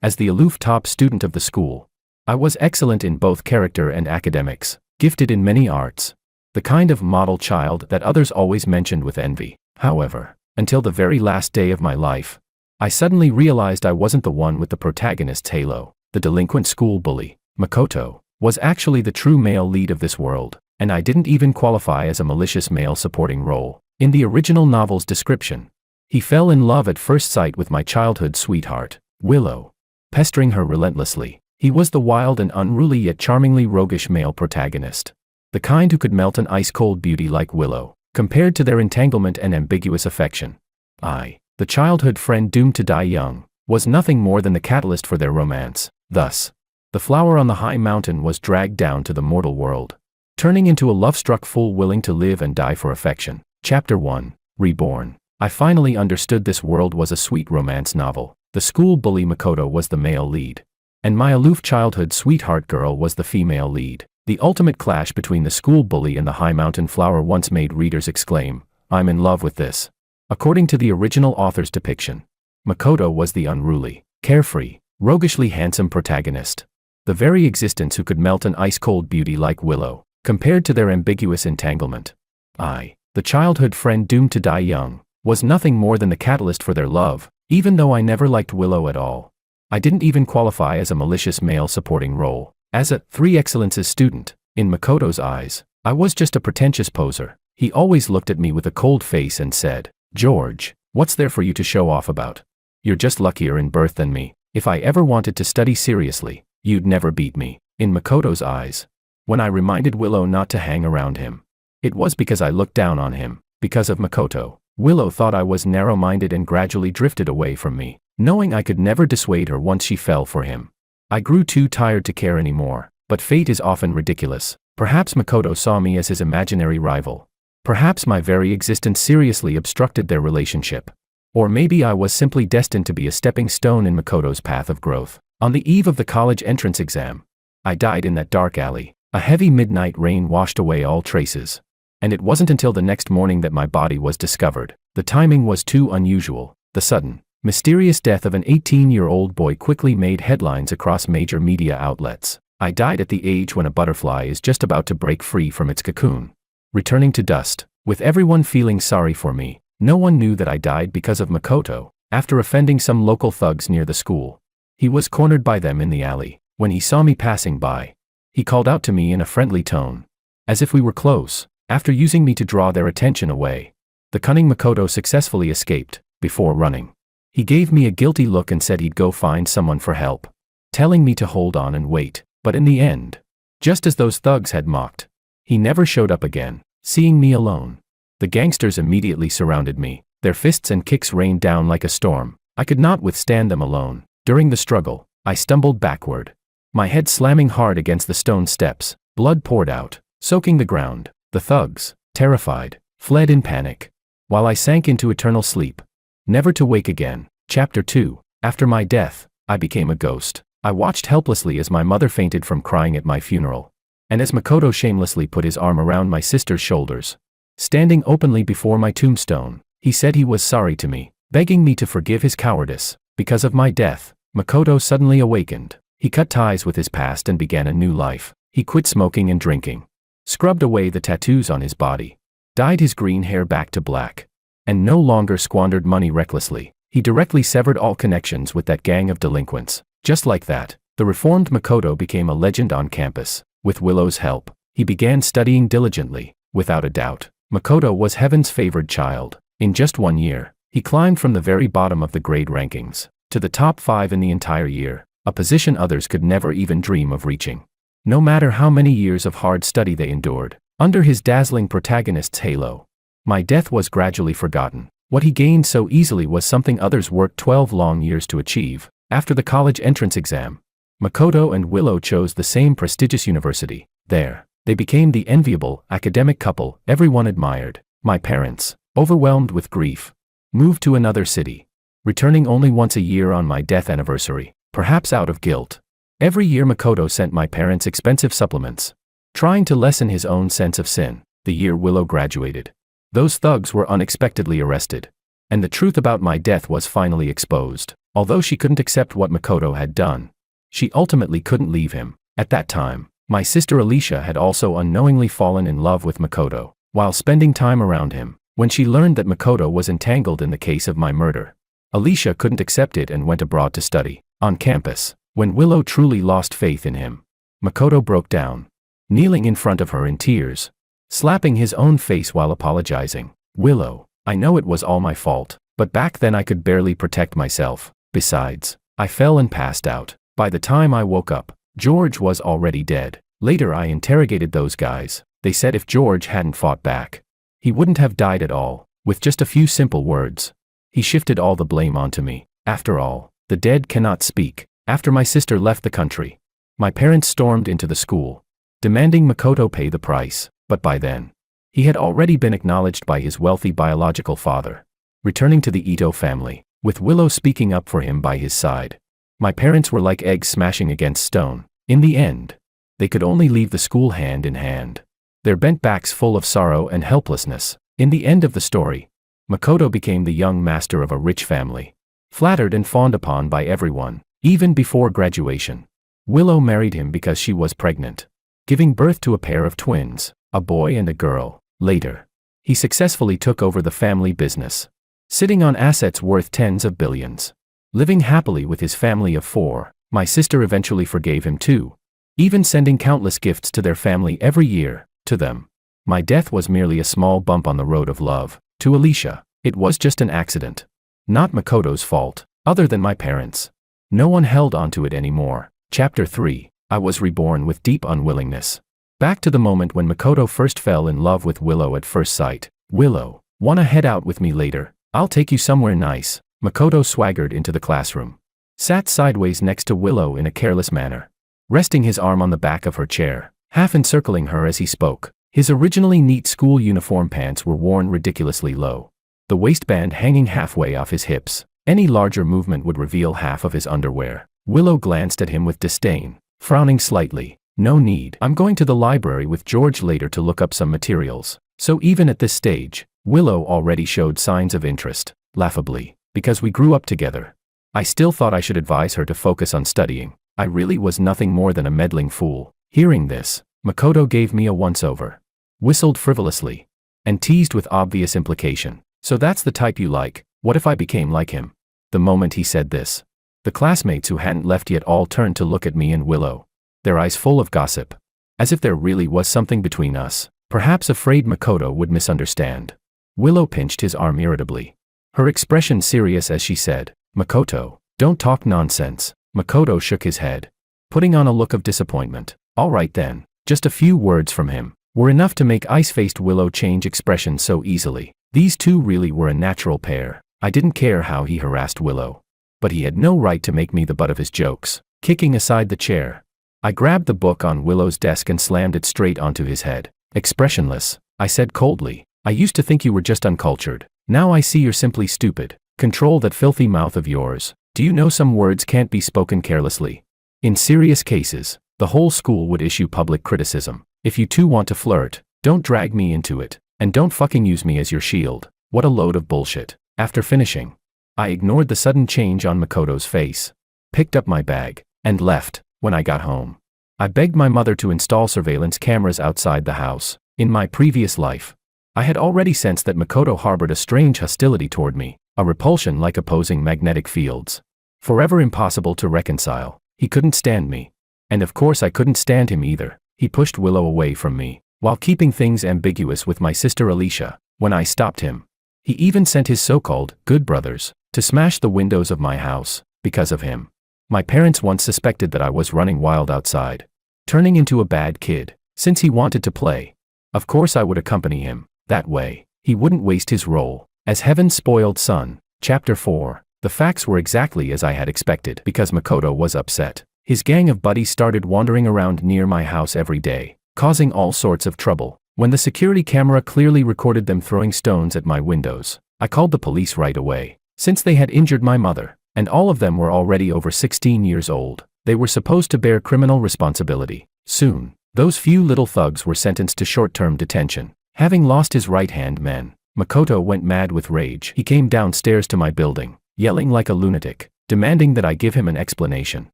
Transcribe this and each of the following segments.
As the aloof top student of the school, I was excellent in both character and academics, gifted in many arts. The kind of model child that others always mentioned with envy. However, until the very last day of my life, I suddenly realized I wasn't the one with the protagonist's halo. The delinquent school bully, Makoto, was actually the true male lead of this world, and I didn't even qualify as a malicious male supporting role. In the original novel's description, he fell in love at first sight with my childhood sweetheart, Willow. Pestering her relentlessly, he was the wild and unruly yet charmingly roguish male protagonist. The kind who could melt an ice-cold beauty like Willow, compared to their entanglement and ambiguous affection. I, the childhood friend doomed to die young, was nothing more than the catalyst for their romance. Thus, the flower on the high mountain was dragged down to the mortal world, turning into a love-struck fool willing to live and die for affection. Chapter 1, Reborn. I finally understood this world was a sweet romance novel. The school bully Makoto was the male lead, and my aloof childhood sweetheart girl was the female lead. The ultimate clash between the school bully and the high mountain flower once made readers exclaim, "I'm in love with this." According to the original author's depiction, Makoto was the unruly, carefree, roguishly handsome protagonist. The very existence who could melt an ice-cold beauty like Willow, compared to their ambiguous entanglement. I, the childhood friend doomed to die young, was nothing more than the catalyst for their love, even though I never liked Willow at all. I didn't even qualify as a malicious male supporting role. As a 3 Excellences student, in Makoto's eyes, I was just a pretentious poser. He always looked at me with a cold face and said, "George, what's there for you to show off about? You're just luckier in birth than me. If I ever wanted to study seriously, you'd never beat me." In Makoto's eyes, when I reminded Willow not to hang around him, it was because I looked down on him. Because of Makoto, Willow thought I was narrow-minded and gradually drifted away from me, knowing I could never dissuade her once she fell for him. I grew too tired to care anymore, but fate is often ridiculous. Perhaps Makoto saw me as his imaginary rival. Perhaps my very existence seriously obstructed their relationship. Or maybe I was simply destined to be a stepping stone in Makoto's path of growth. On the eve of the college entrance exam, I died in that dark alley. A heavy midnight rain washed away all traces. And it wasn't until the next morning that my body was discovered. The timing was too unusual. The sudden, mysterious death of an 18-year-old boy quickly made headlines across major media outlets. I died at the age when a butterfly is just about to break free from its cocoon, returning to dust. With everyone feeling sorry for me, no one knew that I died because of Makoto. After offending some local thugs near the school, he was cornered by them in the alley. When he saw me passing by, he called out to me in a friendly tone, as if we were close. After using me to draw their attention away, the cunning Makoto successfully escaped. Before running, he gave me a guilty look and said he'd go find someone for help, telling me to hold on and wait. But in the end, just as those thugs had mocked, he never showed up again. Seeing me alone, the gangsters immediately surrounded me. Their fists and kicks rained down like a storm. I could not withstand them alone. During the struggle, I stumbled backward, my head slamming hard against the stone steps. Blood poured out, soaking the ground. The thugs, terrified, fled in panic, while I sank into eternal sleep, never to wake again. Chapter 2. After my death, I became a ghost. I watched helplessly as my mother fainted from crying at my funeral, and as Makoto shamelessly put his arm around my sister's shoulders. Standing openly before my tombstone, he said he was sorry to me, begging me to forgive his cowardice. Because of my death, Makoto suddenly awakened. He cut ties with his past and began a new life. He quit smoking and drinking, scrubbed away the tattoos on his body, dyed his green hair back to black, and no longer squandered money recklessly. He directly severed all connections with that gang of delinquents. Just like that, the reformed Makoto became a legend on campus. With Willow's help, he began studying diligently. Without a doubt, Makoto was heaven's favored child. In just 1 year, he climbed from the very bottom of the grade rankings to the top 5 in the entire year, a position others could never even dream of reaching. No matter how many years of hard study they endured, under his dazzling protagonist's halo, my death was gradually forgotten. What he gained so easily was something others worked 12 long years to achieve. After the college entrance exam, Makoto and Willow chose the same prestigious university. There, they became the enviable, academic couple everyone admired. My parents, overwhelmed with grief, moved to another city, returning only once a year on my death anniversary, perhaps out of guilt. Every year Makoto sent my parents expensive supplements, trying to lessen his own sense of sin. The year Willow graduated, those thugs were unexpectedly arrested, and the truth about my death was finally exposed. Although she couldn't accept what Makoto had done, she ultimately couldn't leave him. At that time, my sister Alicia had also unknowingly fallen in love with Makoto, while spending time around him. When she learned that Makoto was entangled in the case of my murder, Alicia couldn't accept it and went abroad to study. On campus, when Willow truly lost faith in him, Makoto broke down, kneeling in front of her in tears, slapping his own face while apologizing. "Willow, I know it was all my fault, but back then I could barely protect myself. Besides, I fell and passed out. By the time I woke up, George was already dead. Later I interrogated those guys. They said if George hadn't fought back, he wouldn't have died at all." With just a few simple words, he shifted all the blame onto me. After all, the dead cannot speak. After my sister left the country, my parents stormed into the school, demanding Makoto pay the price. But by then, he had already been acknowledged by his wealthy biological father, returning to the Ito family, with Willow speaking up for him by his side. My parents were like eggs smashing against stone. In the end, they could only leave the school hand in hand, their bent backs full of sorrow and helplessness. In the end of the story, Makoto became the young master of a rich family, flattered and fawned upon by everyone. Even before graduation, Willow married him because she was pregnant, giving birth to a pair of twins, a boy and a girl. Later, he successfully took over the family business, sitting on assets worth tens of billions. Living happily with his family of 4, my sister eventually forgave him too, even sending countless gifts to their family every year. To them, my death was merely a small bump on the road of love. To Alicia, it was just an accident. Not Makoto's fault. Other than my parents, no one held onto it anymore. Chapter 3. I was reborn with deep unwillingness. Back to the moment when Makoto first fell in love with Willow at first sight. "Willow, wanna head out with me later? I'll take you somewhere nice." Makoto swaggered into the classroom, sat sideways next to Willow in a careless manner, resting his arm on the back of her chair, half encircling her as he spoke. His originally neat school uniform pants were worn ridiculously low, the waistband hanging halfway off his hips. Any larger movement would reveal half of his underwear. Willow glanced at him with disdain, frowning slightly. "No need. I'm going to the library with George later to look up some materials." So even at this stage, Willow already showed signs of interest. Laughably, because we grew up together, I still thought I should advise her to focus on studying. I really was nothing more than a meddling fool. Hearing this, Makoto gave me a once-over, whistled frivolously, and teased with obvious implication. "So that's the type you like. What if I became like him?" The moment he said this, the classmates who hadn't left yet all turned to look at me and Willow, their eyes full of gossip, as if there really was something between us, perhaps afraid Makoto would misunderstand. Willow pinched his arm irritably, her expression serious as she said, "Makoto, don't talk nonsense." Makoto shook his head, putting on a look of disappointment. All right then, just a few words from him were enough to make ice-faced Willow change expression so easily. These two really were a natural pair. I didn't care how he harassed Willow, but he had no right to make me the butt of his jokes. Kicking aside the chair, I grabbed the book on Willow's desk and slammed it straight onto his head. Expressionless, I said coldly, "I used to think you were just uncultured. Now I see you're simply stupid. Control that filthy mouth of yours. Do you know some words can't be spoken carelessly? In serious cases, the whole school would issue public criticism. If you two want to flirt, don't drag me into it, and don't fucking use me as your shield." What a load of bullshit. After finishing, I ignored the sudden change on Makoto's face, picked up my bag, and left. When I got home, I begged my mother to install surveillance cameras outside the house. In my previous life, I had already sensed that Makoto harbored a strange hostility toward me, a repulsion like opposing magnetic fields. Forever impossible to reconcile. He couldn't stand me. And of course I couldn't stand him either. He pushed Willow away from me, while keeping things ambiguous with my sister Alicia. When I stopped him, he even sent his so-called good brothers to smash the windows of my house. Because of him, my parents once suspected that I was running wild outside, turning into a bad kid. Since he wanted to play, of course I would accompany him. That way, he wouldn't waste his role as heaven's spoiled son. Chapter 4. The facts were exactly as I had expected. Because Makoto was upset, his gang of buddies started wandering around near my house every day, causing all sorts of trouble. When the security camera clearly recorded them throwing stones at my windows, I called the police right away. Since they had injured my mother, and all of them were already over 16 years old, they were supposed to bear criminal responsibility. Soon, those few little thugs were sentenced to short-term detention. Having lost his right-hand man, Makoto went mad with rage. He came downstairs to my building, yelling like a lunatic. demanding that I give him an explanation.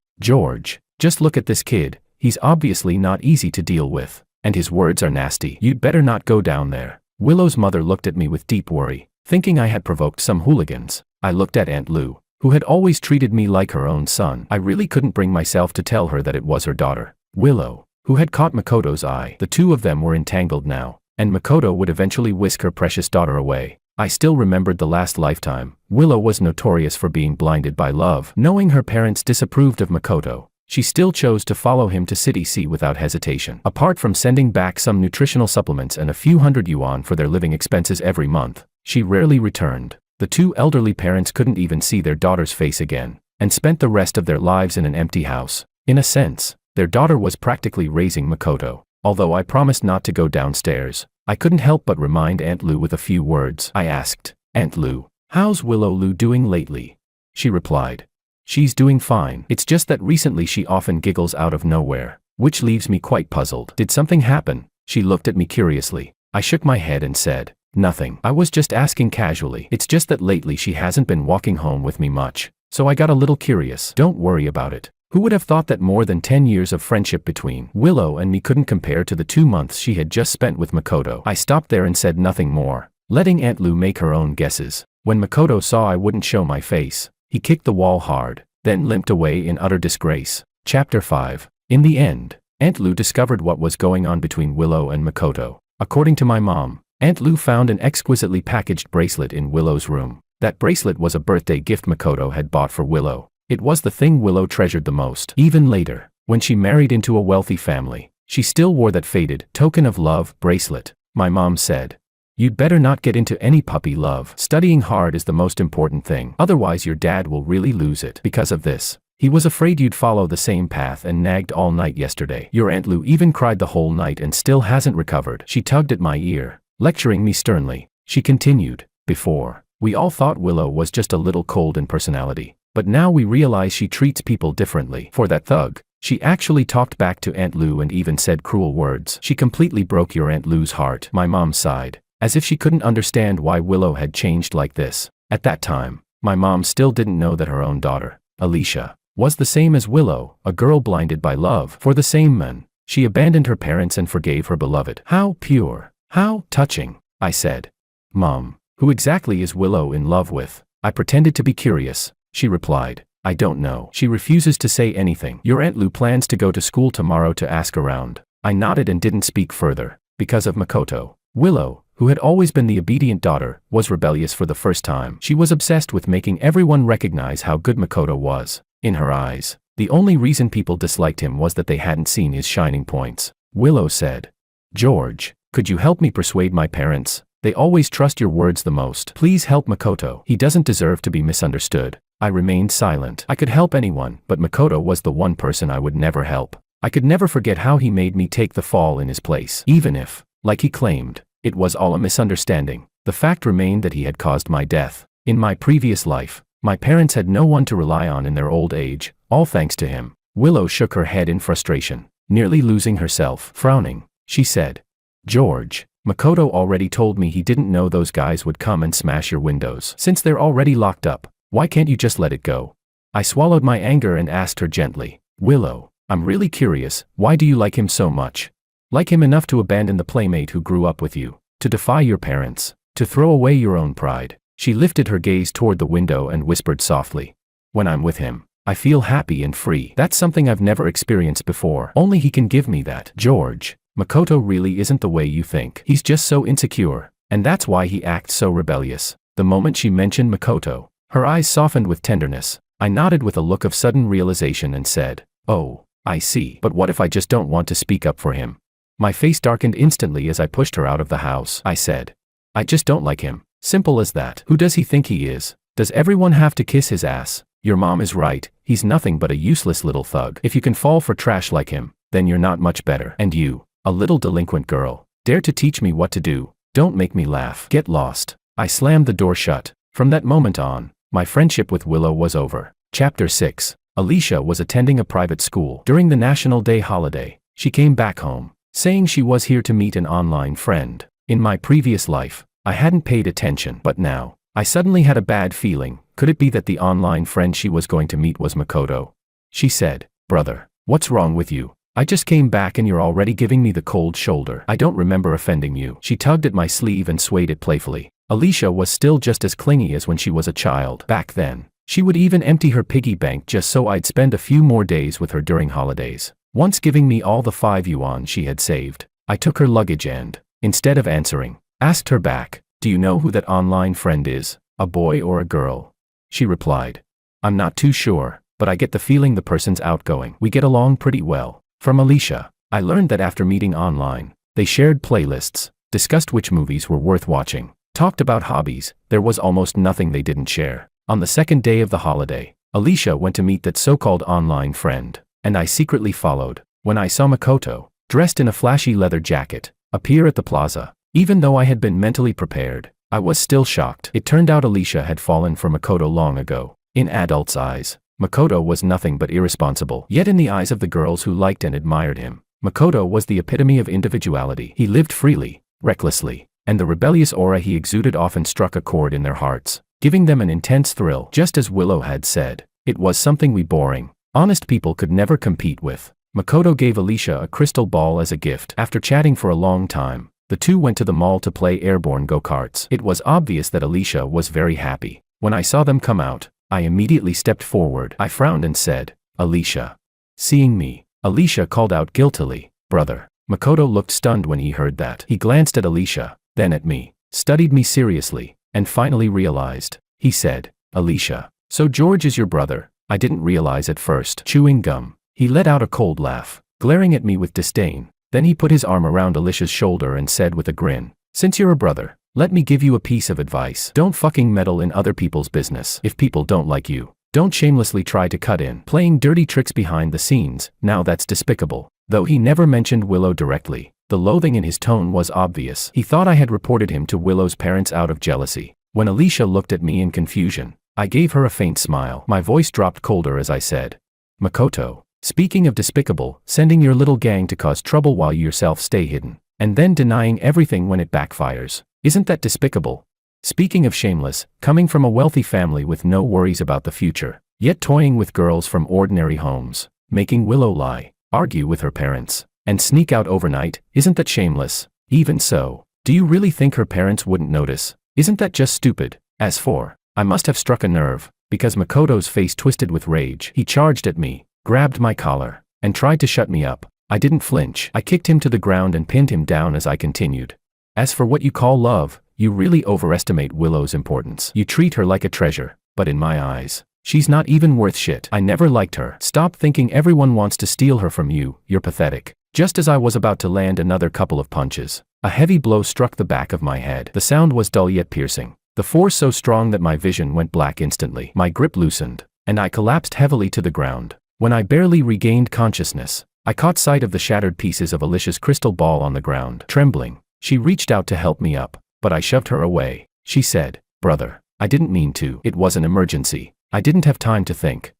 "George, just look at this kid, he's obviously not easy to deal with. And his words are nasty. You'd better not go down there." Willow's mother looked at me with deep worry, thinking I had provoked some hooligans. I looked at Aunt Lou, who had always treated me like her own son. I really couldn't bring myself to tell her that it was her daughter. Willow, who had caught Makoto's eye. The two of them were entangled now, and Makoto would eventually whisk her precious daughter away. I still remembered the last lifetime. Willow was notorious for being blinded by love. Knowing her parents disapproved of Makoto, she still chose to follow him to City C without hesitation. Apart from sending back some nutritional supplements and a few hundred yuan for their living expenses every month, she rarely returned. The two elderly parents couldn't even see their daughter's face again, and spent the rest of their lives in an empty house. In a sense, their daughter was practically raising Makoto. Although I promised not to go downstairs, I couldn't help but remind Aunt Lou with a few words. I asked, "Aunt Lou, how's Willow Lou doing lately?" She replied, "She's doing fine. It's just that recently she often giggles out of nowhere, which leaves me quite puzzled." "Did something happen?" She looked at me curiously. I shook my head and said, "Nothing. I was just asking casually. It's just that lately she hasn't been walking home with me much, so I got a little curious." "Don't worry about it." Who would have thought that more than 10 years of friendship between Willow and me couldn't compare to the 2 months she had just spent with Makoto? I stopped there and said nothing more, letting Aunt Lou make her own guesses. When Makoto saw I wouldn't show my face, he kicked the wall hard, then limped away in utter disgrace. Chapter 5. In the end, Aunt Lou discovered what was going on between Willow and Makoto. According to my mom, Aunt Lou found an exquisitely packaged bracelet in Willow's room. That bracelet was a birthday gift Makoto had bought for Willow. It was the thing Willow treasured the most. Even later, when she married into a wealthy family, she still wore that faded token of love bracelet. My mom said, "You'd better not get into any puppy love. Studying hard is the most important thing. Otherwise your dad will really lose it." Because of this, he was afraid you'd follow the same path and nagged all night yesterday. Your Aunt Lou even cried the whole night and still hasn't recovered. She tugged at my ear, lecturing me sternly. She continued, "Before, we all thought Willow was just a little cold in personality. But now we realize she treats people differently. For that thug, she actually talked back to Aunt Lou and even said cruel words. She completely broke your Aunt Lou's heart." My mom sighed, as if she couldn't understand why Willow had changed like this. At that time, my mom still didn't know that her own daughter, Alicia, was the same as Willow, a girl blinded by love for the same man. She abandoned her parents and forgave her beloved. "How pure, how touching," I said. "Mom, who exactly is Willow in love with?" I pretended to be curious. She replied, "I don't know. She refuses to say anything. Your Aunt Lou plans to go to school tomorrow to ask around." I nodded and didn't speak further. Because of Makoto, Willow, who had always been the obedient daughter, was rebellious for the first time. She was obsessed with making everyone recognize how good Makoto was. In her eyes, the only reason people disliked him was that they hadn't seen his shining points. Willow said, "George, could you help me persuade my parents? They always trust your words the most. Please help Makoto. He doesn't deserve to be misunderstood." I remained silent. I could help anyone, but Makoto was the one person I would never help. I could never forget how he made me take the fall in his place. Even if, like he claimed, it was all a misunderstanding, the fact remained that he had caused my death. In my previous life, my parents had no one to rely on in their old age, all thanks to him. Willow shook her head in frustration, nearly losing herself. Frowning, she said, "George, Makoto already told me he didn't know those guys would come and smash your windows. Since they're already locked up, why can't you just let it go?" I swallowed my anger and asked her gently, "Willow, I'm really curious, why do you like him so much? Like him enough to abandon the playmate who grew up with you, to defy your parents, to throw away your own pride?" She lifted her gaze toward the window and whispered softly, "When I'm with him, I feel happy and free. That's something I've never experienced before. Only he can give me that." "George, Makoto really isn't the way you think. He's just so insecure, and that's why he acts so rebellious." The moment she mentioned Makoto, her eyes softened with tenderness. I nodded with a look of sudden realization and said, "Oh, I see. But what if I just don't want to speak up for him?" My face darkened instantly as I pushed her out of the house. I said, "I just don't like him. Simple as that. Who does he think he is? Does everyone have to kiss his ass? Your mom is right. He's nothing but a useless little thug. If you can fall for trash like him, then you're not much better. And you, a little delinquent girl, dare to teach me what to do? Don't make me laugh. Get lost." I slammed the door shut. From that moment on, my friendship with Willow was over. Chapter 6. Alicia was attending a private school. During the National Day holiday, she came back home, saying she was here to meet an online friend. In my previous life, I hadn't paid attention, but now, I suddenly had a bad feeling. Could it be that the online friend she was going to meet was Makoto? She said, "Brother, what's wrong with you? I just came back and you're already giving me the cold shoulder. I don't remember offending you." She tugged at my sleeve and swayed it playfully. Alicia was still just as clingy as when she was a child. Back then, she would even empty her piggy bank just so I'd spend a few more days with her during holidays. Once giving me all the 5 yuan she had saved, I took her luggage and, instead of answering, asked her back, "Do you know who that online friend is? A boy or a girl?" She replied, "I'm not too sure, but I get the feeling the person's outgoing. We get along pretty well." From Alicia, I learned that after meeting online, they shared playlists, discussed which movies were worth watching, talked about hobbies. There was almost nothing they didn't share. On the second day of the holiday, Alicia went to meet that so-called online friend, and I secretly followed. When I saw Makoto, dressed in a flashy leather jacket, appear at the plaza, even though I had been mentally prepared, I was still shocked. It turned out Alicia had fallen for Makoto long ago. In adults' eyes, Makoto was nothing but irresponsible. Yet in the eyes of the girls who liked and admired him, Makoto was the epitome of individuality. He lived freely, recklessly, and the rebellious aura he exuded often struck a chord in their hearts, giving them an intense thrill. Just as Willow had said, it was something we boring, honest people could never compete with. Makoto gave Alicia a crystal ball as a gift. After chatting for a long time, the two went to the mall to play airborne go-karts. It was obvious that Alicia was very happy. When I saw them come out, I immediately stepped forward. I frowned and said, "Alicia." Seeing me, Alicia called out guiltily, "Brother." Makoto looked stunned when he heard that. He glanced at Alicia, then at me, studied me seriously, and finally realized. He said, "Alicia, so George is your brother?" I didn't realize at first. Chewing gum. He let out a cold laugh, glaring at me with disdain. Then he put his arm around Alicia's shoulder and said with a grin, "Since you're a brother, let me give you a piece of advice. Don't fucking meddle in other people's business. If people don't like you, don't shamelessly try to cut in. Playing dirty tricks behind the scenes, now that's despicable." Though he never mentioned Willow directly, the loathing in his tone was obvious. He thought I had reported him to Willow's parents out of jealousy. When Alicia looked at me in confusion, I gave her a faint smile. My voice dropped colder as I said, "Makoto, speaking of despicable, sending your little gang to cause trouble while you yourself stay hidden, and then denying everything when it backfires. Isn't that despicable? Speaking of shameless, coming from a wealthy family with no worries about the future, yet toying with girls from ordinary homes, making Willow lie, argue with her parents, and sneak out overnight, isn't that shameless? Even so, do you really think her parents wouldn't notice? Isn't that just stupid? As for, I must have struck a nerve, because Makoto's face twisted with rage. He charged at me, grabbed my collar, and tried to shut me up. I didn't flinch. I kicked him to the ground and pinned him down as I continued. "As for what you call love, you really overestimate Willow's importance. You treat her like a treasure, but in my eyes, she's not even worth shit. I never liked her. Stop thinking everyone wants to steal her from you, you're pathetic." Just as I was about to land another couple of punches, a heavy blow struck the back of my head. The sound was dull yet piercing, the force so strong that my vision went black instantly. My grip loosened, and I collapsed heavily to the ground. When I barely regained consciousness, I caught sight of the shattered pieces of Alicia's crystal ball on the ground. Trembling, she reached out to help me up, but I shoved her away. She said, "Brother, I didn't mean to. It was an emergency. I didn't have time to think.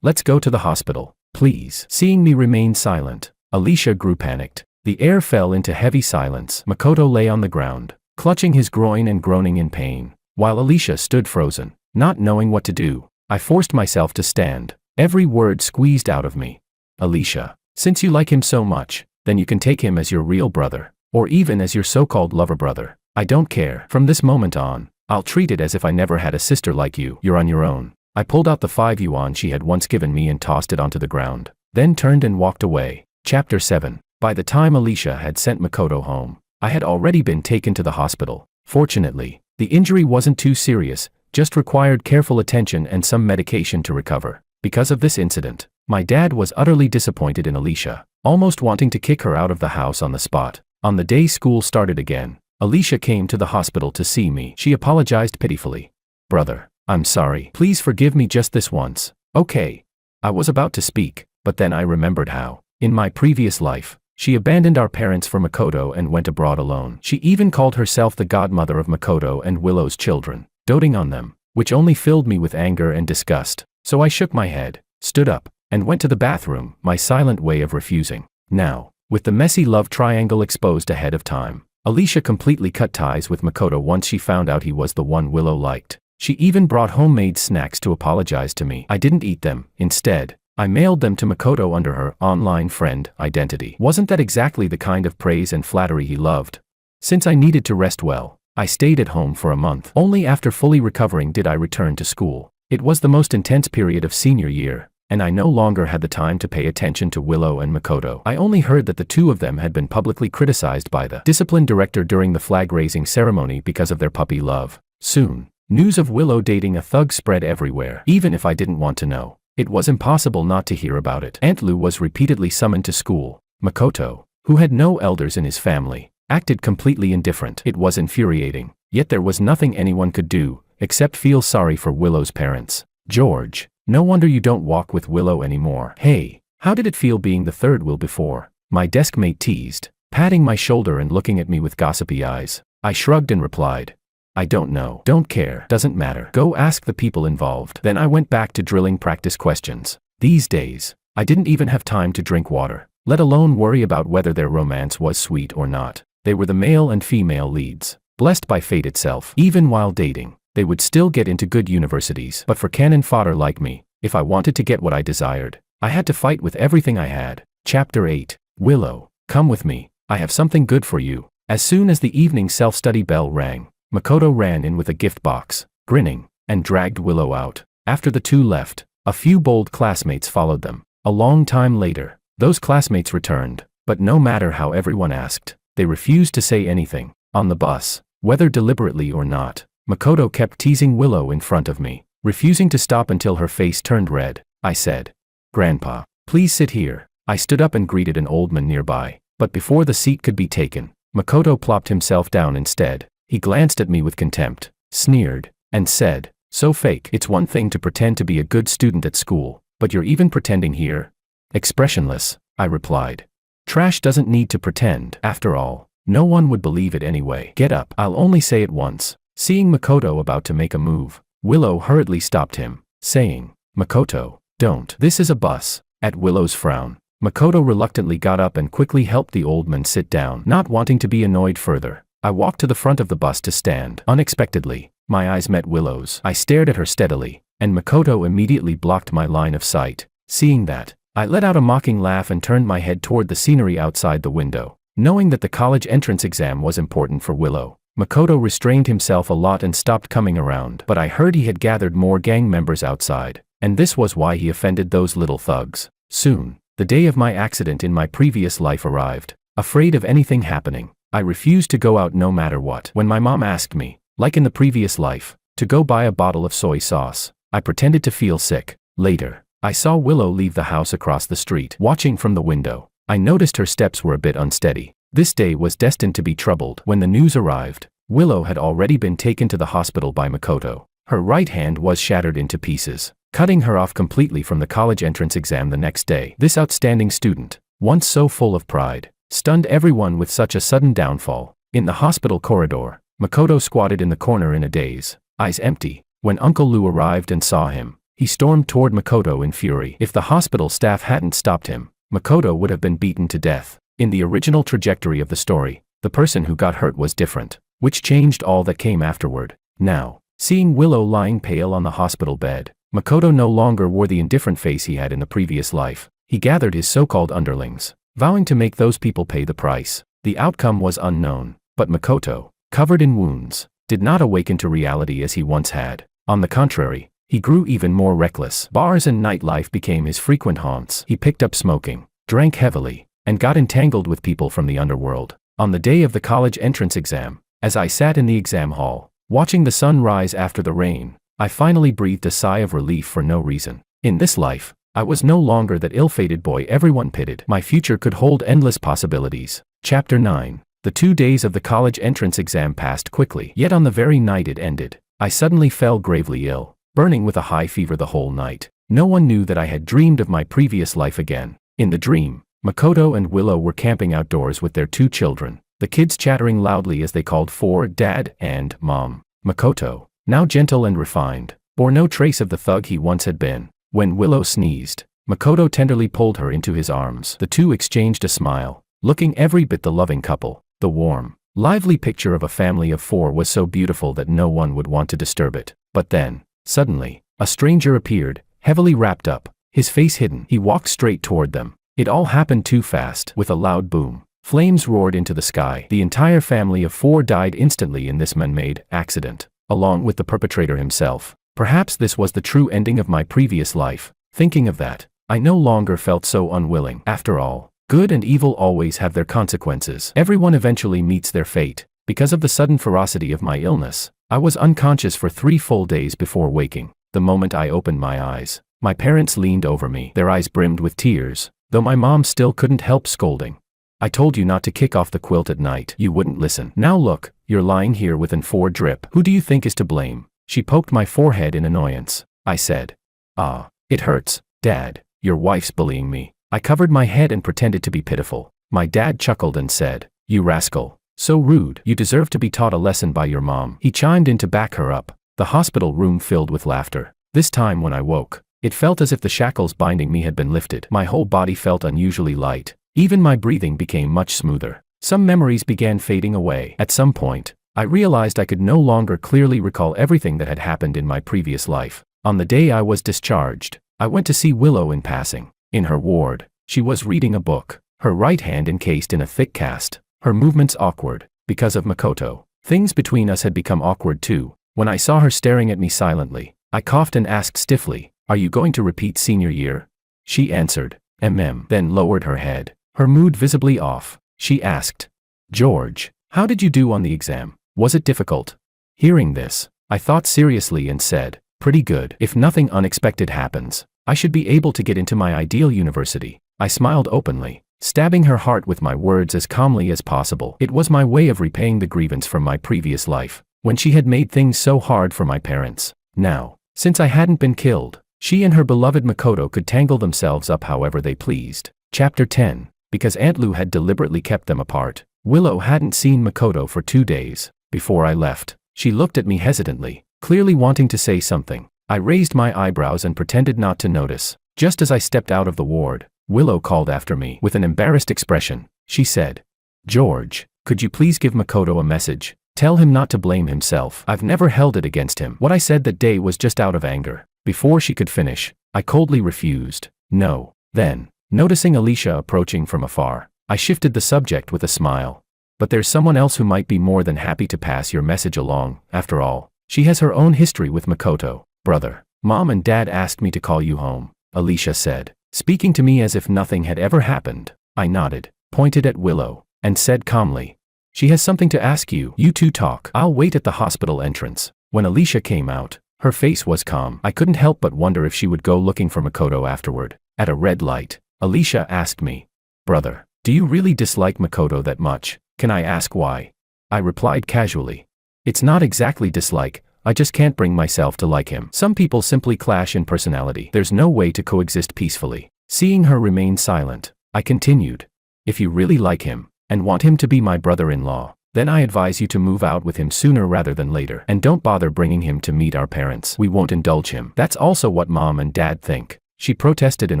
Let's go to the hospital, please." Seeing me remain silent, Alicia grew panicked. The air fell into heavy silence. Makoto lay on the ground, clutching his groin and groaning in pain, while Alicia stood frozen, not knowing what to do. I forced myself to stand, every word squeezed out of me. "Alicia, since you like him so much, then you can take him as your real brother, or even as your so-called lover brother. I don't care. From this moment on, I'll treat it as if I never had a sister like you. You're on your own." I pulled out the 5 yuan she had once given me and tossed it onto the ground, then turned and walked away. Chapter 7. By the time Alicia had sent Makoto home, I had already been taken to the hospital. Fortunately, the injury wasn't too serious, just required careful attention and some medication to recover. Because of this incident, my dad was utterly disappointed in Alicia, almost wanting to kick her out of the house on the spot. On the day school started again, Alicia came to the hospital to see me. She apologized pitifully. "Brother, I'm sorry. Please forgive me just this once." "Okay." I was about to speak, but then I remembered how, in my previous life, she abandoned our parents for Makoto and went abroad alone. She even called herself the godmother of Makoto and Willow's children, doting on them, which only filled me with anger and disgust. So I shook my head, stood up, and went to the bathroom, my silent way of refusing. Now, with the messy love triangle exposed ahead of time, Alicia completely cut ties with Makoto once she found out he was the one Willow liked. She even brought homemade snacks to apologize to me. I didn't eat them. Instead, I mailed them to Makoto under her online friend identity. Wasn't that exactly the kind of praise and flattery he loved? Since I needed to rest well, I stayed at home for a month. Only after fully recovering did I return to school. It was the most intense period of senior year, and I no longer had the time to pay attention to Willow and Makoto. I only heard that the two of them had been publicly criticized by the discipline director during the flag-raising ceremony because of their puppy love. Soon, news of Willow dating a thug spread everywhere. Even if I didn't want to know, it was impossible not to hear about it. Aunt Lou was repeatedly summoned to school. Makoto, who had no elders in his family, acted completely indifferent. It was infuriating, yet there was nothing anyone could do, except feel sorry for Willow's parents. George, no wonder you don't walk with Willow anymore. Hey, how did it feel being the third wheel before? My desk mate teased, patting my shoulder and looking at me with gossipy eyes. I shrugged and replied, I don't know. Don't care. Doesn't matter. Go ask the people involved. Then I went back to drilling practice questions. These days, I didn't even have time to drink water, let alone worry about whether their romance was sweet or not. They were the male and female leads, blessed by fate itself. Even while dating, they would still get into good universities. But for cannon fodder like me, if I wanted to get what I desired, I had to fight with everything I had. Chapter 8. Willow, come with me. I have something good for you. As soon as the evening self-study bell rang, Makoto ran in with a gift box, grinning, and dragged Willow out. After the two left, a few bold classmates followed them. A long time later, those classmates returned, but no matter how everyone asked, they refused to say anything. On the bus, whether deliberately or not, Makoto kept teasing Willow in front of me, refusing to stop until her face turned red. I said, Grandpa, please sit here. I stood up and greeted an old man nearby, but before the seat could be taken, Makoto plopped himself down instead. He glanced at me with contempt, sneered, and said, so fake. It's one thing to pretend to be a good student at school, but you're even pretending here? Expressionless, I replied. Trash doesn't need to pretend. After all, no one would believe it anyway. Get up. I'll only say it once. Seeing Makoto about to make a move, Willow hurriedly stopped him, saying, Makoto, don't. This is a bus. At Willow's frown, Makoto reluctantly got up and quickly helped the old man sit down. Not wanting to be annoyed further, I walked to the front of the bus to stand. Unexpectedly, my eyes met Willow's. I stared at her steadily, and Makoto immediately blocked my line of sight. Seeing that, I let out a mocking laugh and turned my head toward the scenery outside the window. Knowing that the college entrance exam was important for Willow, Makoto restrained himself a lot and stopped coming around. But I heard he had gathered more gang members outside, and this was why he offended those little thugs. Soon, the day of my accident in my previous life arrived. Afraid of anything happening, I refused to go out no matter what. When my mom asked me, like in the previous life, to go buy a bottle of soy sauce, I pretended to feel sick. Later, I saw Willow leave the house across the street. Watching from the window, I noticed her steps were a bit unsteady. This day was destined to be troubled. When the news arrived, Willow had already been taken to the hospital by Makoto. Her right hand was shattered into pieces, cutting her off completely from the college entrance exam the next day. This outstanding student, once so full of pride, stunned everyone with such a sudden downfall. In the hospital corridor, Makoto squatted in the corner in a daze, eyes empty. When Uncle Lou arrived and saw him, he stormed toward Makoto in fury. If the hospital staff hadn't stopped him, Makoto would have been beaten to death. In the original trajectory of the story, the person who got hurt was different, which changed all that came afterward. Now, seeing Willow lying pale on the hospital bed, Makoto no longer wore the indifferent face he had in the previous life. He gathered his so-called underlings, vowing to make those people pay the price. The outcome was unknown, but Makoto, covered in wounds, did not awaken to reality as he once had. On the contrary, he grew even more reckless. Bars and nightlife became his frequent haunts. He picked up smoking, drank heavily, and got entangled with people from the underworld. On the day of the college entrance exam, as I sat in the exam hall, watching the sun rise after the rain, I finally breathed a sigh of relief for no reason. In this life, I was no longer that ill-fated boy everyone pitied. My future could hold endless possibilities. Chapter 9. The 2 days of the college entrance exam passed quickly. Yet on the very night it ended, I suddenly fell gravely ill, burning with a high fever the whole night. No one knew that I had dreamed of my previous life again. In the dream, Makoto and Willow were camping outdoors with their 2 children, the kids chattering loudly as they called for Dad and Mom. Makoto, now gentle and refined, bore no trace of the thug he once had been. When Willow sneezed, Makoto tenderly pulled her into his arms. The two exchanged a smile, looking every bit the loving couple. The warm, lively picture of a family of 4 was so beautiful that no one would want to disturb it. But then, suddenly, a stranger appeared, heavily wrapped up, his face hidden. He walked straight toward them. It all happened too fast. With a loud boom, flames roared into the sky. The entire family of 4 died instantly in this man-made accident, along with the perpetrator himself. Perhaps this was the true ending of my previous life. Thinking of that, I no longer felt so unwilling. After all, good and evil always have their consequences. Everyone eventually meets their fate. Because of the sudden ferocity of my illness, I was unconscious for 3 full days before waking. The moment I opened my eyes, my parents leaned over me. Their eyes brimmed with tears, though my mom still couldn't help scolding. I told you not to kick off the quilt at night. You wouldn't listen. Now look, you're lying here with an 4 drip. Who do you think is to blame? She poked my forehead in annoyance. I said, "Ah, it hurts, Dad. Your wife's bullying me." I covered my head and pretended to be pitiful. My dad chuckled and said, "You rascal. So rude. You deserve to be taught a lesson by your mom." He chimed in to back her up. The hospital room filled with laughter. This time when I woke, it felt as if the shackles binding me had been lifted. My whole body felt unusually light. Even my breathing became much smoother. Some memories began fading away. At some point, I realized I could no longer clearly recall everything that had happened in my previous life. On the day I was discharged, I went to see Willow in passing. In her ward, she was reading a book, her right hand encased in a thick cast, her movements awkward. Because of Makoto, things between us had become awkward too. When I saw her staring at me silently, I coughed and asked stiffly, "Are you going to repeat senior year?" She answered, then lowered her head, her mood visibly off. She asked, "George, how did you do on the exam? Was it difficult?" Hearing this, I thought seriously and said, "Pretty good. If nothing unexpected happens, I should be able to get into my ideal university." I smiled openly, stabbing her heart with my words as calmly as possible. It was my way of repaying the grievance from my previous life, when she had made things so hard for my parents. Now, since I hadn't been killed, she and her beloved Makoto could tangle themselves up however they pleased. Chapter 10. Because Aunt Lou had deliberately kept them apart, Willow hadn't seen Makoto for 2 days. Before I left, she looked at me hesitantly, clearly wanting to say something. I raised my eyebrows and pretended not to notice. Just as I stepped out of the ward, Willow called after me. With an embarrassed expression, she said, "George, could you please give Makoto a message? Tell him not to blame himself. I've never held it against him." What I said that day was just out of anger. Before she could finish, I coldly refused. "No." Then, noticing Alicia approaching from afar, I shifted the subject with a smile. "But there's someone else who might be more than happy to pass your message along. After all, she has her own history with Makoto." "Brother, Mom and Dad asked me to call you home," Alicia said, speaking to me as if nothing had ever happened. I nodded, pointed at Willow, and said calmly, "She has something to ask you. You two talk. I'll wait at the hospital entrance." When Alicia came out, her face was calm. I couldn't help but wonder if she would go looking for Makoto afterward. At a red light, Alicia asked me, "Brother, do you really dislike Makoto that much? Can I ask why?" I replied casually, "It's not exactly dislike, I just can't bring myself to like him. Some people simply clash in personality. There's no way to coexist peacefully." Seeing her remain silent, I continued, "If you really like him, and want him to be my brother-in-law, then I advise you to move out with him sooner rather than later. And don't bother bringing him to meet our parents. We won't indulge him." "That's also what Mom and Dad think," she protested in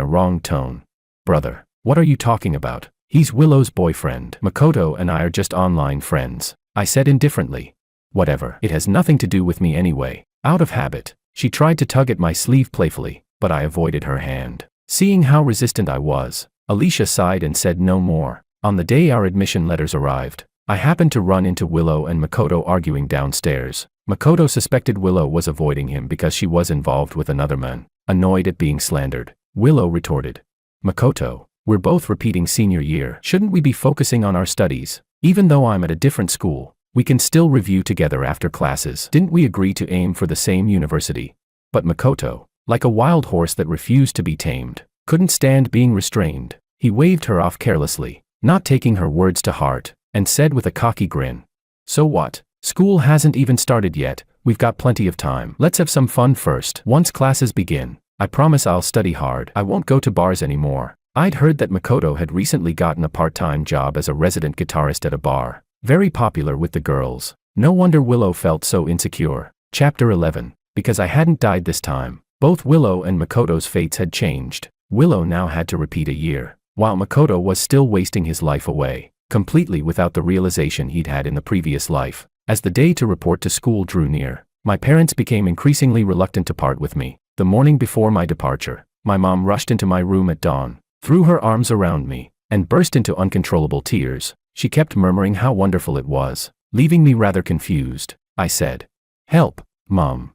a wrong tone. "Brother, what are you talking about? He's Willow's boyfriend. Makoto and I are just online friends," I said indifferently. "Whatever. It has nothing to do with me anyway." Out of habit, she tried to tug at my sleeve playfully, but I avoided her hand. Seeing how resistant I was, Alicia sighed and said no more. On the day our admission letters arrived, I happened to run into Willow and Makoto arguing downstairs. Makoto suspected Willow was avoiding him because she was involved with another man. Annoyed at being slandered, Willow retorted, "Makoto, we're both repeating senior year. Shouldn't we be focusing on our studies? Even though I'm at a different school, we can still review together after classes. Didn't we agree to aim for the same university?" But Makoto, like a wild horse that refused to be tamed, couldn't stand being restrained. He waved her off carelessly, not taking her words to heart, and said with a cocky grin, "So what? School hasn't even started yet. We've got plenty of time. Let's have some fun first. Once classes begin, I promise I'll study hard. I won't go to bars anymore." I'd heard that Makoto had recently gotten a part-time job as a resident guitarist at a bar, very popular with the girls. No wonder Willow felt so insecure. Chapter 11. Because I hadn't died this time, both Willow and Makoto's fates had changed. Willow now had to repeat a year, while Makoto was still wasting his life away, completely without the realization he'd had in the previous life. As the day to report to school drew near, My parents became increasingly reluctant to part with me. The morning before my departure, my mom rushed into my room at dawn, threw her arms around me, and burst into uncontrollable tears. She kept murmuring how wonderful it was, leaving me rather confused. I said, "Help, Mom,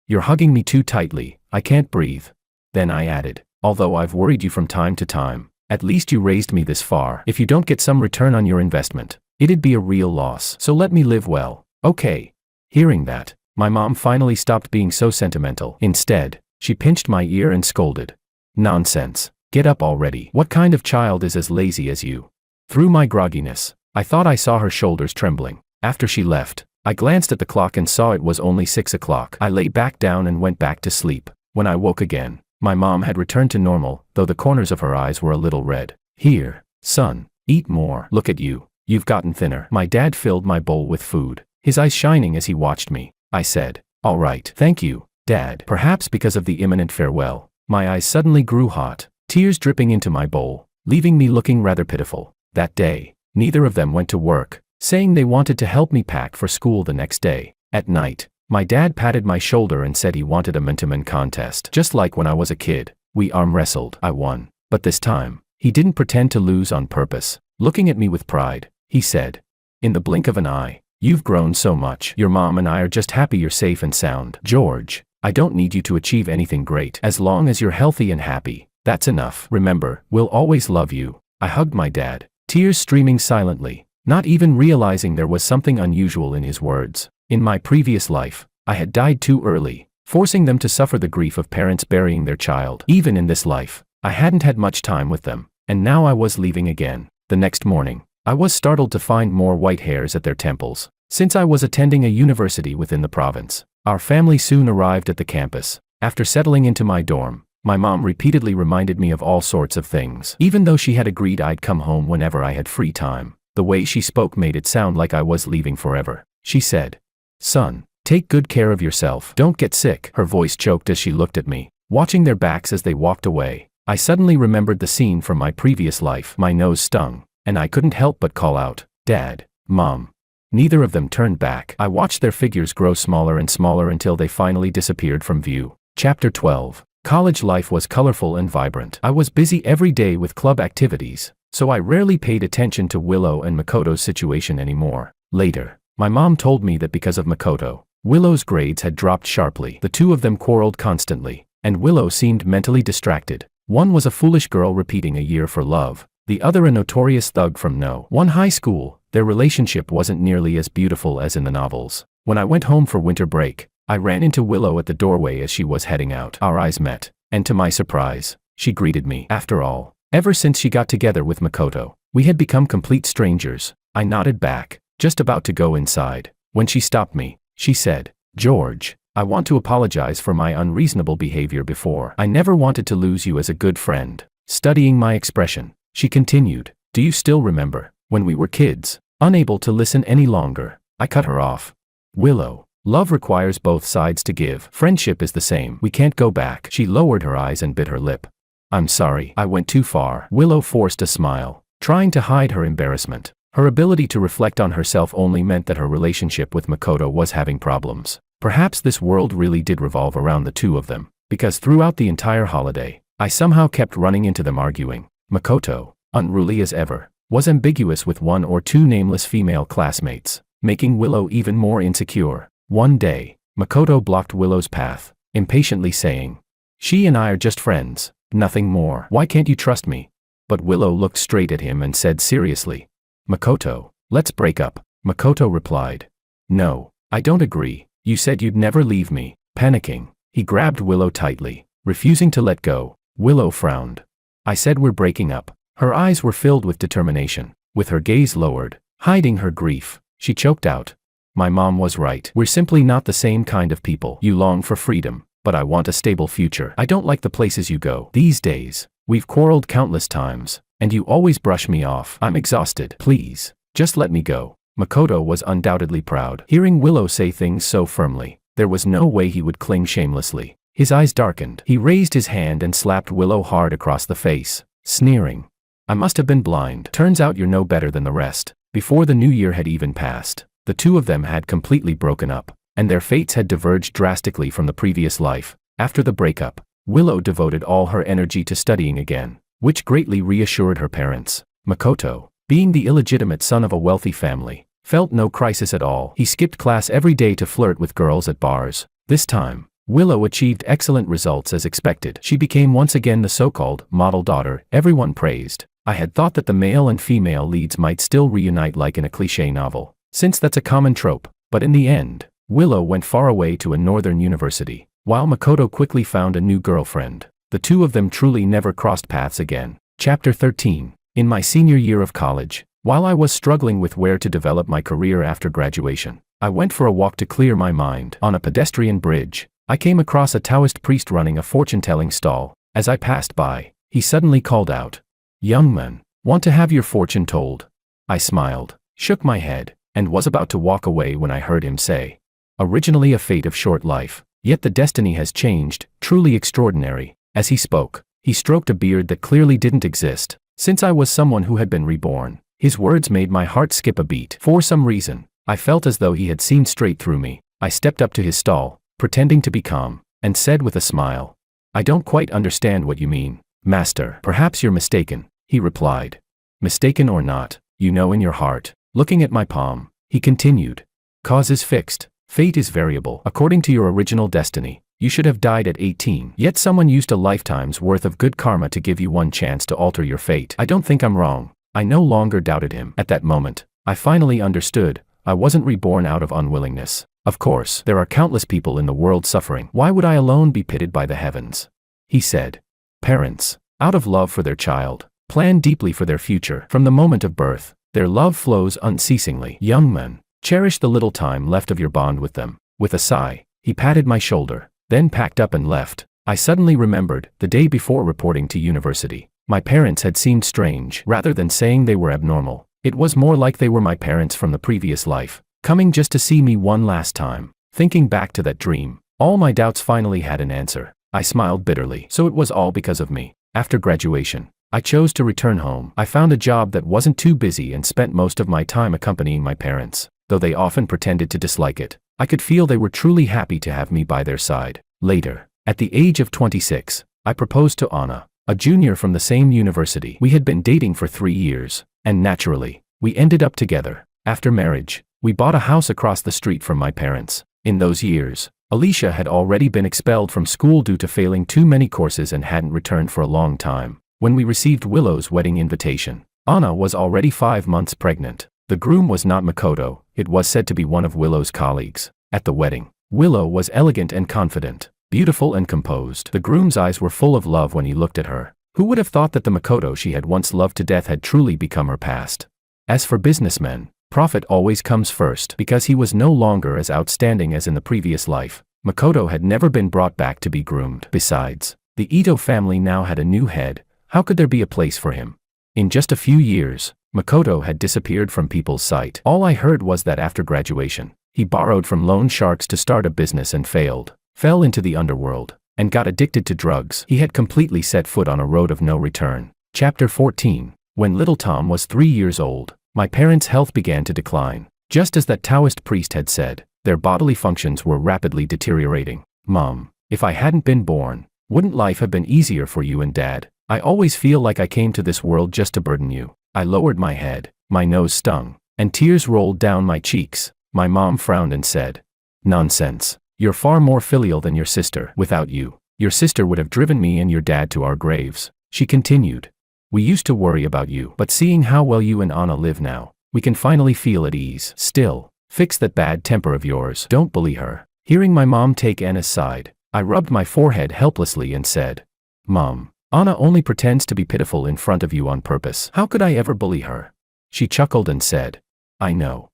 you're hugging me too tightly, I can't breathe." Then I added, "Although I've worried you from time to time, at least you raised me this far. If you don't get some return on your investment, it'd be a real loss, so let me live well, okay?" Hearing that, my mom finally stopped being so sentimental. Instead, she pinched my ear and scolded. "Nonsense. Get up already. What kind of child is as lazy as you?" Through my grogginess, I thought I saw her shoulders trembling. After she left, I glanced at the clock and saw it was only 6 o'clock. I lay back down and went back to sleep. When I woke again, my mom had returned to normal, though the corners of her eyes were a little red. "Here, son, eat more. Look at you. You've gotten thinner." My dad filled my bowl with food, his eyes shining as he watched me. I said, "All right, thank you, Dad." Perhaps because of the imminent farewell, my eyes suddenly grew hot, tears dripping into my bowl, leaving me looking rather pitiful. That day, neither of them went to work, saying they wanted to help me pack for school the next day. At night, my dad patted my shoulder and said he wanted a man-to-man contest. Just like when I was a kid, we arm wrestled. I won, but this time, he didn't pretend to lose on purpose. Looking at me with pride, he said, "In the blink of an eye, you've grown so much. Your mom and I are just happy you're safe and sound. George, I don't need you to achieve anything great. As long as you're healthy and happy, that's enough. Remember, we'll always love you." I hugged my dad, tears streaming silently, not even realizing there was something unusual in his words. In my previous life, I had died too early, forcing them to suffer the grief of parents burying their child. Even in this life, I hadn't had much time with them, and now I was leaving again. The next morning, I was startled to find more white hairs at their temples. Since I was attending a university within the province, our family soon arrived at the campus. After settling into my dorm, my mom repeatedly reminded me of all sorts of things. Even though she had agreed I'd come home whenever I had free time, the way she spoke made it sound like I was leaving forever. She said, "Son, take good care of yourself. Don't get sick." Her voice choked as she looked at me, watching their backs as they walked away. I suddenly remembered the scene from my previous life. My nose stung, and I couldn't help but call out, "Dad, Mom." Neither of them turned back. I watched their figures grow smaller and smaller until they finally disappeared from view. Chapter 12. College life was colorful and vibrant. I was busy every day with club activities, so I rarely paid attention to Willow and Makoto's situation anymore. Later, my mom told me that because of Makoto, Willow's grades had dropped sharply. The two of them quarreled constantly, and Willow seemed mentally distracted. One was a foolish girl repeating a year for love, the other a notorious thug from no one high school. Their relationship wasn't nearly as beautiful as in the novels. When I went home for winter break, I ran into Willow at the doorway as she was heading out. Our eyes met, and to my surprise, she greeted me. After all, ever since she got together with Makoto, we had become complete strangers. I nodded back, just about to go inside. When she stopped me, she said, "George, I want to apologize for my unreasonable behavior before. I never wanted to lose you as a good friend." Studying my expression, she continued, "Do you still remember, when we were kids?" Unable to listen any longer, I cut her off. "Willow, love requires both sides to give. Friendship is the same. We can't go back." She lowered her eyes and bit her lip. "I'm sorry, I went too far." Willow forced a smile, trying to hide her embarrassment. Her ability to reflect on herself only meant that her relationship with Makoto was having problems. Perhaps this world really did revolve around the two of them, because throughout the entire holiday, I somehow kept running into them arguing. Makoto, unruly as ever, was ambiguous with one or two nameless female classmates, making Willow even more insecure. One day, Makoto blocked Willow's path, impatiently saying, "She and I are just friends, nothing more. Why can't you trust me?" But Willow looked straight at him and said seriously, "Makoto, let's break up." Makoto replied, "No, I don't agree. You said you'd never leave me." Panicking, he grabbed Willow tightly, refusing to let go. Willow frowned. "I said we're breaking up." Her eyes were filled with determination. With her gaze lowered, hiding her grief, she choked out, "My mom was right. We're simply not the same kind of people. You long for freedom, but I want a stable future. I don't like the places you go these days. We've quarreled countless times, and you always brush me off. I'm exhausted. Please, just let me go." Makoto was undoubtedly proud. Hearing Willow say things so firmly, there was no way he would cling shamelessly. His eyes darkened. He raised his hand and slapped Willow hard across the face, sneering, "I must have been blind. Turns out you're no better than the rest." Before the new year had even passed, the two of them had completely broken up, and their fates had diverged drastically from the previous life. After the breakup, Willow devoted all her energy to studying again, which greatly reassured her parents. Makoto, being the illegitimate son of a wealthy family, felt no crisis at all. He skipped class every day to flirt with girls at bars. This time, Willow achieved excellent results as expected. She became once again the so-called model daughter everyone praised. I had thought that the male and female leads might still reunite like in a cliché novel, since that's a common trope, but in the end, Willow went far away to a northern university, while Makoto quickly found a new girlfriend. The two of them truly never crossed paths again. Chapter 13. In my senior year of college, while I was struggling with where to develop my career after graduation, I went for a walk to clear my mind. On a pedestrian bridge, I came across a Taoist priest running a fortune-telling stall. As I passed by, he suddenly called out, "Young man, want to have your fortune told?" I smiled, shook my head, and was about to walk away when I heard him say, "Originally a fate of short life, yet the destiny has changed, truly extraordinary." As he spoke, he stroked a beard that clearly didn't exist, since I was someone who had been reborn. His words made my heart skip a beat. For some reason, I felt as though he had seen straight through me. I stepped up to his stall, pretending to be calm, and said with a smile, "I don't quite understand what you mean, master." "Perhaps you're mistaken," he replied. "Mistaken or not, you know in your heart." Looking at my palm, he continued, "Cause is fixed, fate is variable. According to your original destiny, you should have died at 18. Yet someone used a lifetime's worth of good karma to give you one chance to alter your fate. I don't think I'm wrong." I no longer doubted him. At that moment, I finally understood, I wasn't reborn out of unwillingness. Of course, there are countless people in the world suffering. Why would I alone be pitied by the heavens? He said, "Parents, out of love for their child, plan deeply for their future. From the moment of birth, their love flows unceasingly. Young men, cherish the little time left of your bond with them." With a sigh, he patted my shoulder, then packed up and left. I suddenly remembered, the day before reporting to university, my parents had seemed strange. Rather than saying they were abnormal, it was more like they were my parents from the previous life, coming just to see me one last time. Thinking back to that dream, all my doubts finally had an answer. I smiled bitterly. So it was all because of me. After graduation, I chose to return home. I found a job that wasn't too busy and spent most of my time accompanying my parents. Though they often pretended to dislike it, I could feel they were truly happy to have me by their side. Later, at the age of 26, I proposed to Anna, a junior from the same university. We had been dating for 3 years, and naturally, we ended up together. After marriage, we bought a house across the street from my parents. In those years, Alicia had already been expelled from school due to failing too many courses and hadn't returned for a long time. When we received Willow's wedding invitation, Anna was already 5 months pregnant. The groom was not Makoto, it was said to be one of Willow's colleagues. At the wedding, Willow was elegant and confident, beautiful and composed. The groom's eyes were full of love when he looked at her. Who would have thought that the Makoto she had once loved to death had truly become her past? As for businessmen, profit always comes first. Because he was no longer as outstanding as in the previous life, Makoto had never been brought back to be groomed. Besides, the Ito family now had a new head. How could there be a place for him? In just a few years, Makoto had disappeared from people's sight. All I heard was that after graduation, he borrowed from loan sharks to start a business and failed, fell into the underworld, and got addicted to drugs. He had completely set foot on a road of no return. Chapter 14. When little Tom was 3 years old, my parents' health began to decline. Just as that Taoist priest had said, their bodily functions were rapidly deteriorating. "Mom, if I hadn't been born, wouldn't life have been easier for you and Dad? I always feel like I came to this world just to burden you." I lowered my head, my nose stung, and tears rolled down my cheeks. My mom frowned and said, "Nonsense. You're far more filial than your sister. Without you, your sister would have driven me and your dad to our graves." She continued, "We used to worry about you, but seeing how well you and Anna live now, we can finally feel at ease. Still, fix that bad temper of yours. Don't bully her." Hearing my mom take Anna's side, I rubbed my forehead helplessly and said, "Mom, Anna only pretends to be pitiful in front of you on purpose. How could I ever bully her?" She chuckled and said, I know.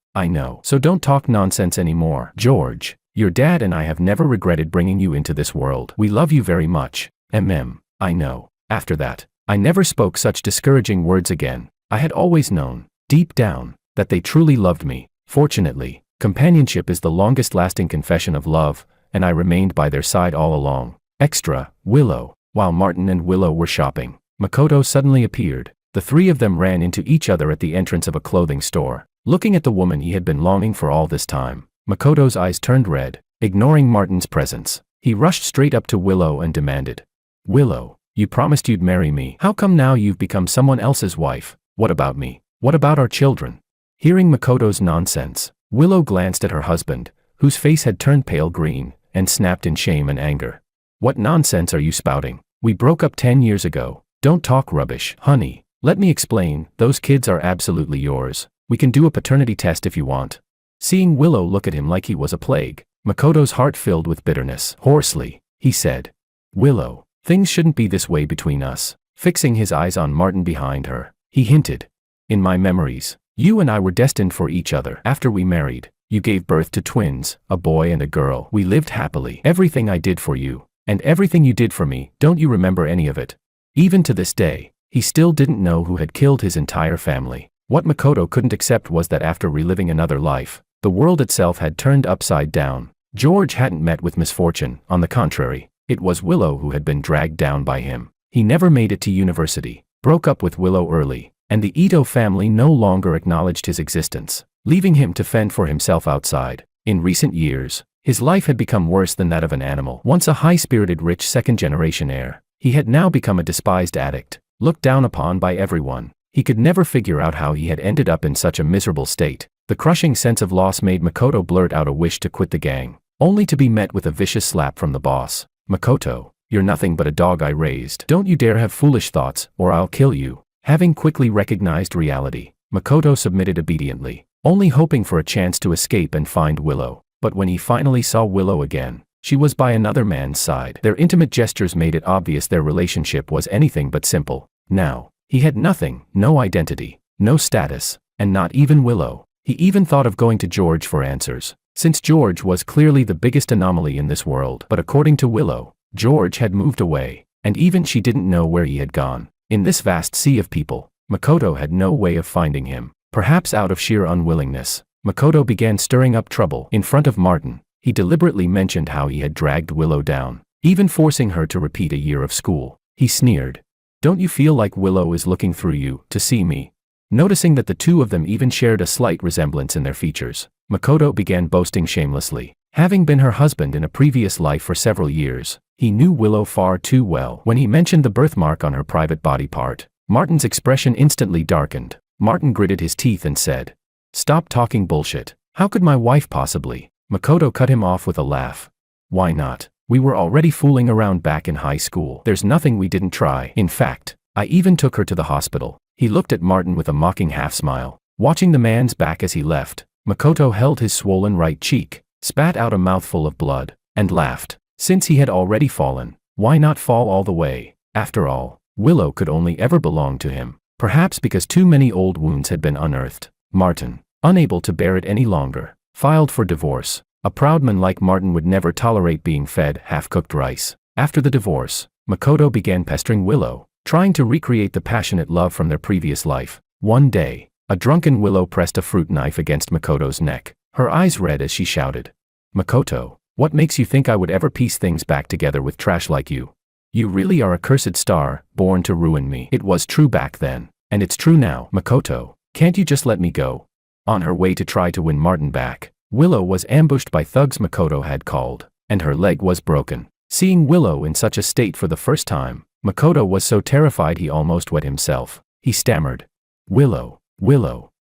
So don't talk nonsense anymore. George, your dad and I have never regretted bringing you into this world. We love you very much. I know." After that, I never spoke such discouraging words again. I had always known, deep down, that they truly loved me. Fortunately, companionship is the longest-lasting confession of love, and I remained by their side all along. Extra, Willow. While Martin and Willow were shopping, Makoto suddenly appeared. The three of them ran into each other at the entrance of a clothing store. Looking at the woman he had been longing for all this time, Makoto's eyes turned red, ignoring Martin's presence. He rushed straight up to Willow and demanded, "Willow, you promised you'd marry me. How come now you've become someone else's wife? What about me? What about our children?" Hearing Makoto's nonsense, Willow glanced at her husband, whose face had turned pale green, and snapped in shame and anger. "What nonsense are you spouting? We broke up 10 years ago. Don't talk rubbish, honey. Let me explain, those kids are absolutely yours. We can do a paternity test if you want." Seeing Willow look at him like he was a plague, Makoto's heart filled with bitterness. Hoarsely, he said, "Willow, things shouldn't be this way between us." Fixing his eyes on Martin behind her, he hinted, "In my memories, you and I were destined for each other. After we married, you gave birth to twins, a boy and a girl. We lived happily. Everything I did for you, and everything you did for me, don't you remember any of it?" Even to this day, he still didn't know who had killed his entire family. What Makoto couldn't accept was that after reliving another life, the world itself had turned upside down. George hadn't met with misfortune, on the contrary, it was Willow who had been dragged down by him. He never made it to university, broke up with Willow early, and the Ito family no longer acknowledged his existence, leaving him to fend for himself outside. In recent years, his life had become worse than that of an animal. Once a high-spirited rich second-generation heir, he had now become a despised addict, looked down upon by everyone. He could never figure out how he had ended up in such a miserable state. The crushing sense of loss made Makoto blurt out a wish to quit the gang, only to be met with a vicious slap from the boss. "Makoto, you're nothing but a dog I raised. Don't you dare have foolish thoughts, or I'll kill you." Having quickly recognized reality, Makoto submitted obediently, only hoping for a chance to escape and find Willow. But when he finally saw Willow again, she was by another man's side. Their intimate gestures made it obvious their relationship was anything but simple. Now, he had nothing, no identity, no status, and not even Willow. He even thought of going to George for answers, since George was clearly the biggest anomaly in this world. But according to Willow, George had moved away, and even she didn't know where he had gone. In this vast sea of people, Makoto had no way of finding him. Perhaps out of sheer unwillingness, Makoto began stirring up trouble. In front of Martin, he deliberately mentioned how he had dragged Willow down, even forcing her to repeat a year of school. He sneered, "Don't you feel like Willow is looking through you to see me?" Noticing that the two of them even shared a slight resemblance in their features, Makoto began boasting shamelessly. Having been her husband in a previous life for several years, he knew Willow far too well. When he mentioned the birthmark on her private body part, Martin's expression instantly darkened. Martin gritted his teeth and said, "Stop talking bullshit. How could my wife possibly?" Makoto cut him off with a laugh. "Why not? We were already fooling around back in high school. There's nothing we didn't try. In fact, I even took her to the hospital." He looked at Martin with a mocking half-smile. Watching the man's back as he left, Makoto held his swollen right cheek, spat out a mouthful of blood, and laughed. Since he had already fallen, why not fall all the way? After all, Willow could only ever belong to him. Perhaps because too many old wounds had been unearthed, Martin, unable to bear it any longer, filed for divorce. A proud man like Martin would never tolerate being fed half-cooked rice. After the divorce, Makoto began pestering Willow, trying to recreate the passionate love from their previous life. One day, a drunken Willow pressed a fruit knife against Makoto's neck, her eyes red as she shouted, "Makoto, what makes you think I would ever piece things back together with trash like you? You really are a cursed star, born to ruin me." It was true back then, and it's true now. "Makoto, can't you just let me go?" On her way to try to win Martin back, Willow was ambushed by thugs Makoto had called, and her leg was broken. Seeing Willow in such a state for the first time, Makoto was so terrified he almost wet himself. He stammered, Willow,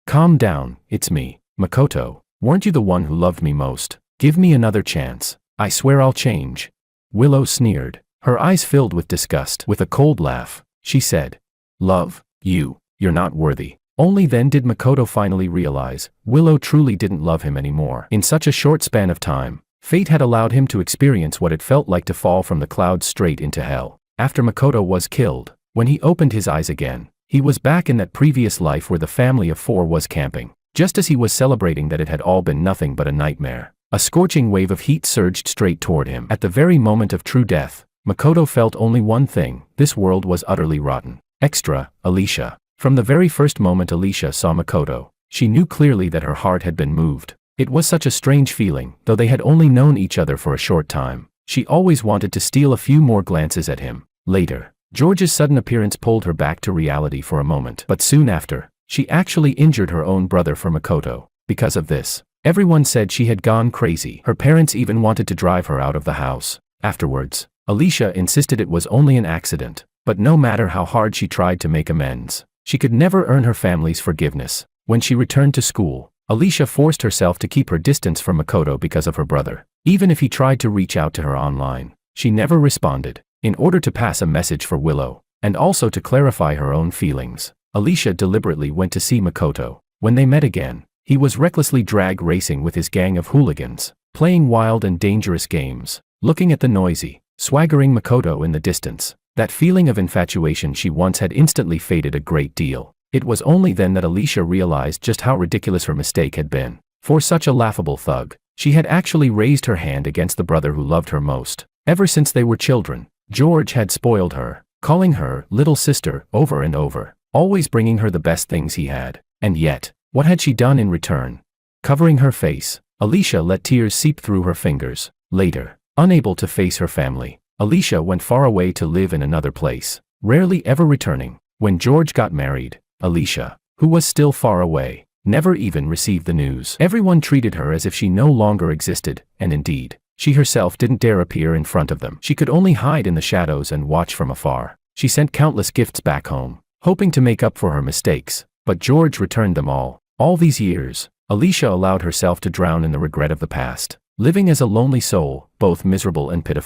calm down, it's me, Makoto. Weren't you the one who loved me most? Give me another chance. I swear I'll change." Willow sneered, her eyes filled with disgust. With a cold laugh, she said, "Love? You're not worthy." Only then did Makoto finally realize Willow truly didn't love him anymore. In such a short span of time, fate had allowed him to experience what it felt like to fall from the clouds straight into hell. After Makoto was killed, when he opened his eyes again, he was back in that previous life where the family of four was camping. Just as he was celebrating that it had all been nothing but a nightmare, a scorching wave of heat surged straight toward him. At the very moment of true death, Makoto felt only one thing: this world was utterly rotten. Extra, Alicia. From the very first moment Alicia saw Makoto, she knew clearly that her heart had been moved. It was such a strange feeling, though they had only known each other for a short time. She always wanted to steal a few more glances at him. Later, George's sudden appearance pulled her back to reality for a moment. But soon after, she actually injured her own brother for Makoto. Because of this, Everyone said she had gone crazy. Her parents even wanted to drive her out of the house. Afterwards, Alicia insisted it was only an accident, but no matter how hard she tried to make amends, she could never earn her family's forgiveness. When she returned to school, Alicia forced herself to keep her distance from Makoto because of her brother. Even if he tried to reach out to her online, she never responded. In order to pass a message for Willow, and also to clarify her own feelings, Alicia deliberately went to see Makoto. When they met again, he was recklessly drag racing with his gang of hooligans, playing wild and dangerous games, looking at the noisy, swaggering Makoto in the distance. That feeling of infatuation she once had instantly faded a great deal. It was only then that Alicia realized just how ridiculous her mistake had been. For such a laughable thug, she had actually raised her hand against the brother who loved her most. Ever since they were children, George had spoiled her, calling her little sister over and over, always bringing her the best things he had. And yet, what had she done in return? Covering her face, Alicia let tears seep through her fingers. Later, unable to face her family, Alicia went far away to live in another place, rarely ever returning. When George got married, Alicia, who was still far away, never even received the news. Everyone treated her as if she no longer existed, and indeed, she herself didn't dare appear in front of them. She could only hide in the shadows and watch from afar. She sent countless gifts back home, hoping to make up for her mistakes, but George returned them all. All these years, Alicia allowed herself to drown in the regret of the past, living as a lonely soul, both miserable and pitiful.